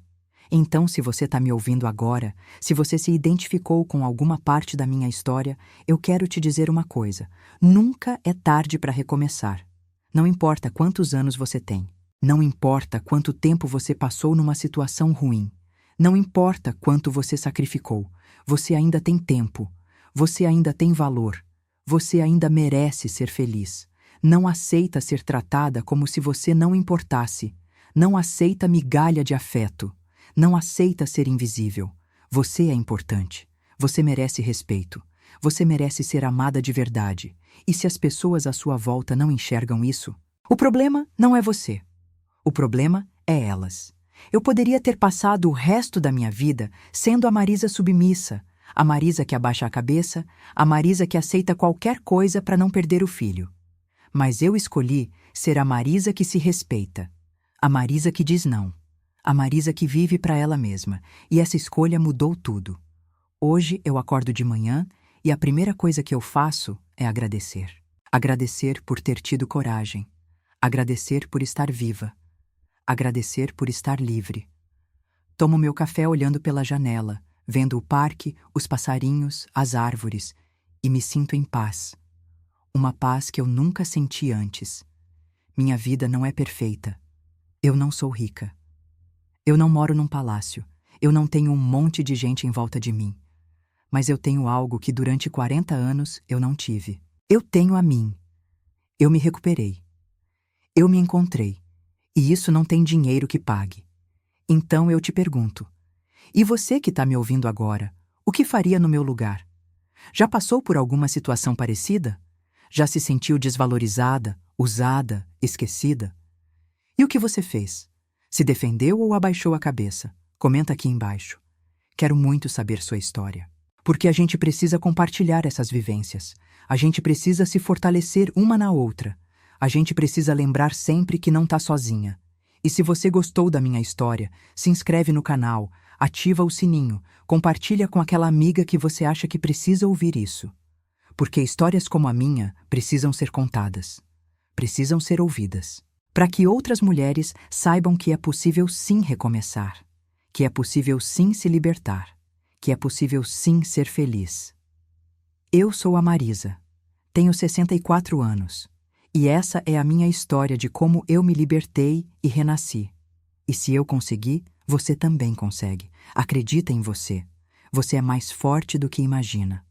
Então, se você está me ouvindo agora, se você se identificou com alguma parte da minha história, eu quero te dizer uma coisa: nunca é tarde para recomeçar. Não importa quantos anos você tem. Não importa quanto tempo você passou numa situação ruim. Não importa quanto você sacrificou. Você ainda tem tempo. Você ainda tem valor. Você ainda merece ser feliz. Não aceita ser tratada como se você não importasse. Não aceita migalha de afeto. Não aceita ser invisível. Você é importante. Você merece respeito. Você merece ser amada de verdade. E se as pessoas à sua volta não enxergam isso, o problema não é você. O problema é elas. Eu poderia ter passado o resto da minha vida sendo a Marisa submissa, a Marisa que abaixa a cabeça, a Marisa que aceita qualquer coisa para não perder o filho. Mas eu escolhi ser a Marisa que se respeita, a Marisa que diz não, a Marisa que vive para ela mesma, e essa escolha mudou tudo. Hoje eu acordo de manhã e a primeira coisa que eu faço é agradecer. Agradecer por ter tido coragem. Agradecer por estar viva. Agradecer por estar livre. Tomo meu café olhando pela janela, vendo o parque, os passarinhos, as árvores, e me sinto em paz. Uma paz que eu nunca senti antes. Minha vida não é perfeita. Eu não sou rica. Eu não moro num palácio. Eu não tenho um monte de gente em volta de mim. Mas eu tenho algo que durante 40 anos eu não tive. Eu tenho a mim. Eu me recuperei. Eu me encontrei. E isso não tem dinheiro que pague. Então eu te pergunto, e você que está me ouvindo agora, o que faria no meu lugar? Já passou por alguma situação parecida? Já se sentiu desvalorizada, usada, esquecida? E o que você fez? Se defendeu ou abaixou a cabeça? Comenta aqui embaixo. Quero muito saber sua história. Porque a gente precisa compartilhar essas vivências. A gente precisa se fortalecer uma na outra. A gente precisa lembrar sempre que não tá sozinha. E se você gostou da minha história, se inscreve no canal, ativa o sininho, compartilha com aquela amiga que você acha que precisa ouvir isso. Porque histórias como a minha precisam ser contadas, precisam ser ouvidas, para que outras mulheres saibam que é possível sim recomeçar, que é possível sim se libertar, que é possível sim ser feliz. Eu sou a Marisa, tenho 64 anos, e essa é a minha história de como eu me libertei e renasci. E se eu consegui, você também consegue. Acredita em você. Você é mais forte do que imagina.